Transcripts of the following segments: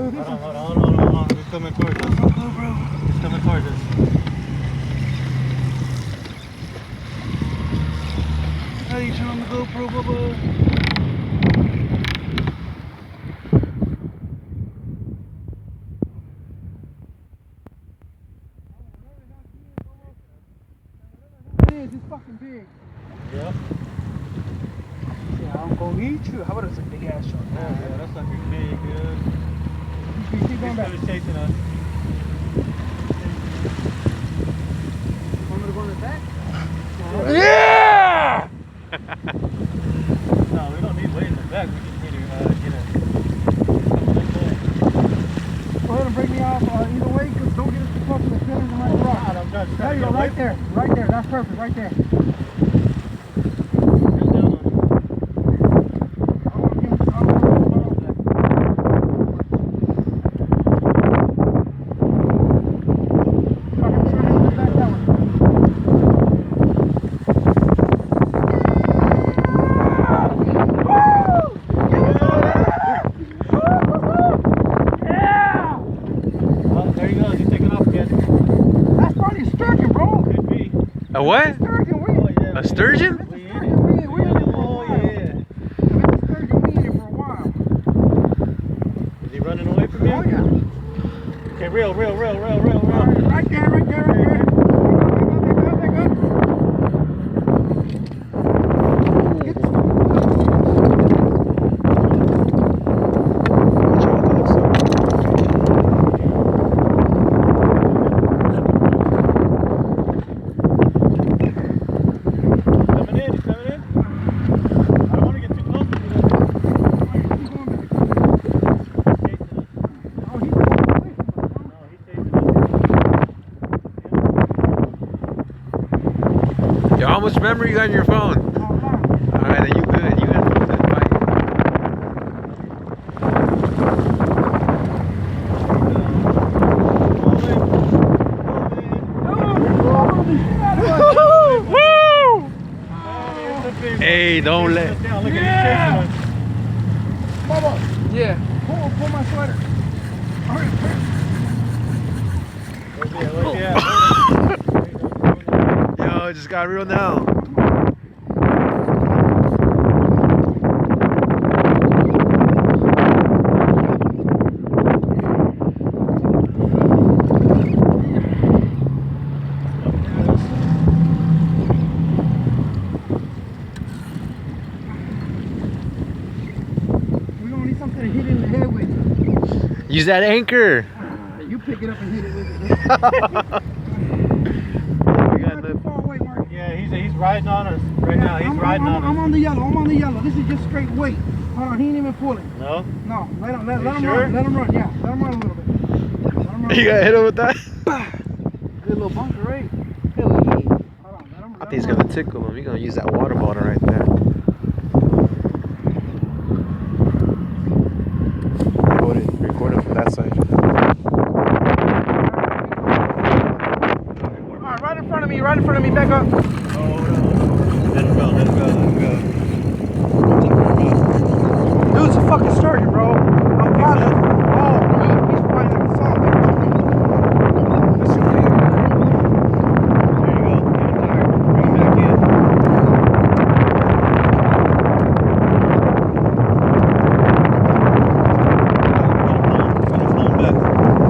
Hold on. He's coming towards us. He's coming towards us. How do you turn on the GoPro, Bubba? It's fucking big. Yep. Yeah, I'm gonna eat you. How about it's a big ass shark? Yeah, that's like a big, good. Keep going back. He's chasing us. Want me to go in the back? Yeah! No, we don't need way in the back. We just need to get a. Go ahead and break me off either way, because don't get us too close to the center of the right rock. I'm just There you go, right there. Right there. That's perfect, right there. A what? A sturgeon. A sturgeon? We in here for a while. Is he running away from you? Oh yeah. Okay, reel. Right there. Back up. Yo, how much memory you got on your phone? Alright, then you good. You good for that fight. Woo! Hey, don't let. Yeah! Bubba. Yeah. Pull my sweater. Yo, it just got real now. We're gonna need something to hit it in the head with. Use that anchor. You pick it up and hit it with it. Yeah, he's riding on us right now. He's riding on us. I'm on the yellow. This is just straight weight. Hold on, he ain't even pulling. No? No, let him run. Sure? Let him run, yeah. Let him run a little bit. Let him run. You gotta hit him with that? Good little bunker, right? Hell yeah. Hold on, I think he's gonna tickle him. He's gonna use that water bottle right there. Record it from that side. Alright, right in front of me, back up. Let him go. Dude, it's a fucking sturgeon, bro. I'm positive. Oh, dude, he's fighting like a song. There you go. Bring him back in. Pull him back.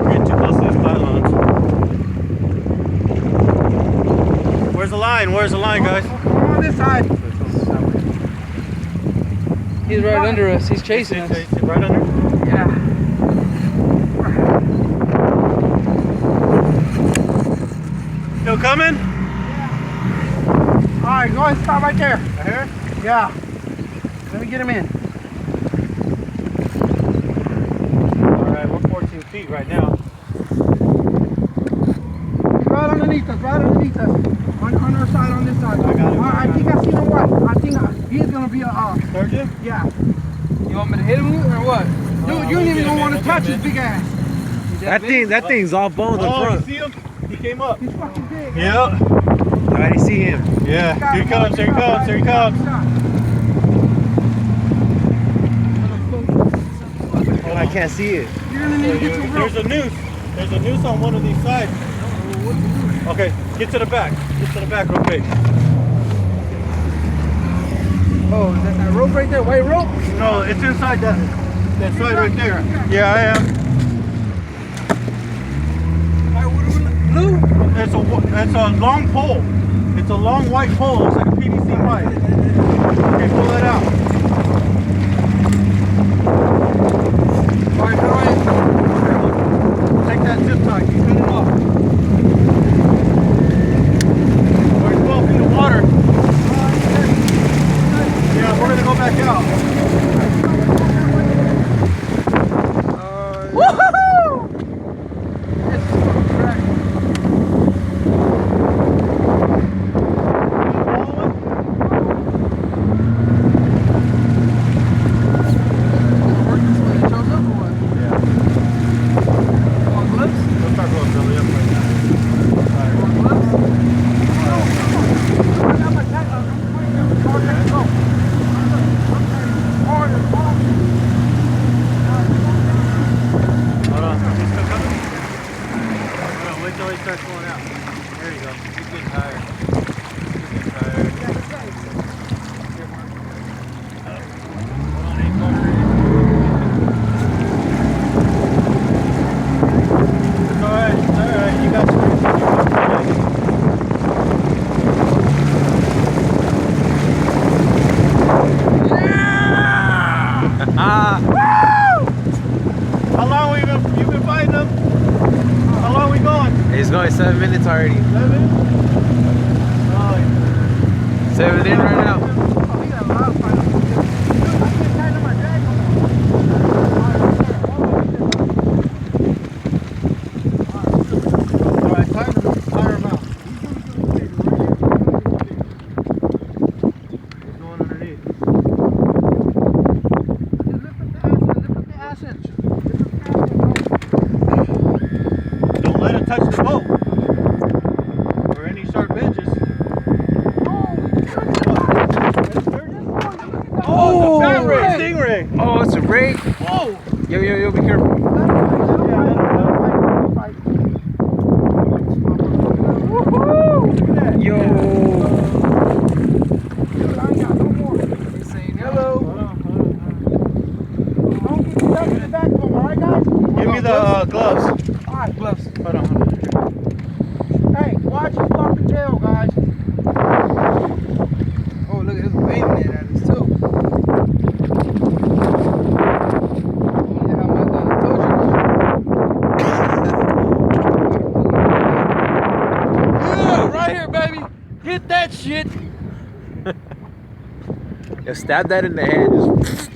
We're getting too close to these pylons. Where's the line, guys? I'm on this side. He's right under us. He's chasing us. He's right under? Yeah. Still coming? Yeah. Alright, go ahead and stop right there. Right here? Yeah. Let me get him in. Alright, we're 14 feet right now. He's right underneath us. On our side, on this side. I got him. I think I see the one. I think he's gonna be a Sturgeon? yeah. You want me to hit him or what? Dude, you ain't even gonna want to touch his big ass. That thing's all bones in Oh, you front. see him? He came up. He's fucking big. Yeah. I already see him. Yeah. Here he comes. Oh, I can't see it. You're There's a noose. There's a noose on one of these sides. Okay, get to the back. Get to the back real quick. Oh, is that rope right there? White rope? No, it's inside that side right there. Yeah, I am. Blue? It's a long pole. It's a long white pole. Looks like a PVC pipe. Okay, pull that out. Alright, Take that zip tie. You cut it off. We're 12 feet of water. Yeah, we're gonna go back out. Woohoo! How long you been fighting them? How long we going? It's going 7 minutes already. 7 minutes? 7 in right now. Alright, tire him out. He's going underneath. Don't let it touch the boat. Or any sharp edges. Oh, it's a Stingray. Oh, it's a ray. Whoa. Yo, be careful. Yo. Give me the gloves. Alright, gloves. Hold on. Hey, watch your fucking tail, guys. Oh, look, there's a baby net at us, too. Yeah, right here, baby. Get that shit. Yo, stab that in the head. Just.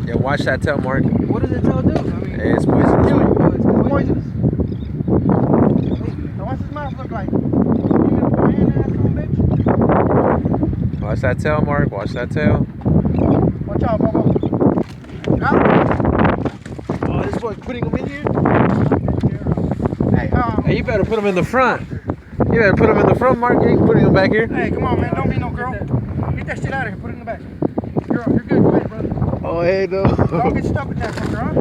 Yo, watch that tail, Mark. What does it tail do? I mean, Hey, it's poisonous. it's poisonous. Now, what's his mouth look like? Watch that tail, Mark. Watch that tail. Watch out, Bobo. Oh, this boy's putting him in here? Hey, you better put him in the front. You better put him in the front, Mark. You ain't putting him back here. Hey, come on, man. Don't be no girl. Get that shit out of here. Put it in the back. You're good. Go ahead, brother. Oh, hey, no. Don't get stuck with that fucker, huh?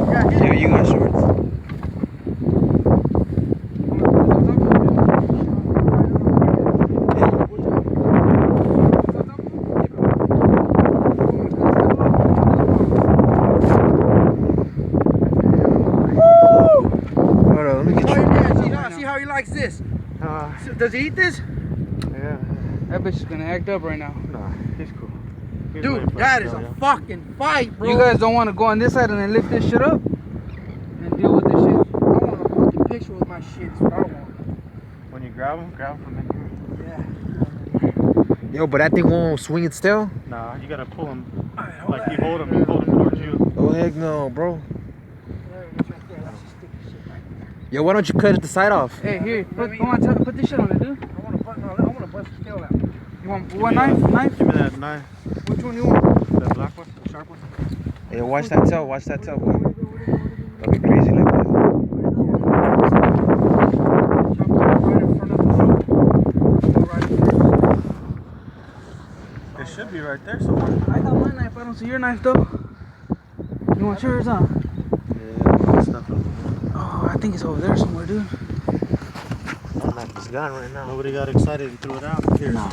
Ready? Yo, you got shorts. Hold on, let me get you. See how he likes this? Does he eat this? Yeah. That bitch is gonna act up right now. Nah, he's cool. He's Dude, waiting for that us is to a go, fucking fight, bro. You guys don't want to go on this side and then lift this shit up and deal with this shit. I want a fucking picture with my shit. That's what I want. When you grab him from in here. Yeah. Yo, but that thing won't swing its tail? Nah, you gotta pull him. Like you hold him towards you. Oh, heck no, bro. There it is right there. That's the sticky shit right there. Yo, why don't you cut the side off? Hey, here, put this shit on it, dude. I want to bust the tail out. You want what knife? Give me that knife. Which one you want? That black one? The sharp one? Hey, watch that tail, boy. Don't be crazy like that. It should be right there somewhere. I got my knife. I don't see your knife though. You much yours, huh? Yeah, stuff. Oh, I think it's over there somewhere, dude. It's gone right now. Nobody got excited and threw it out. Here. No.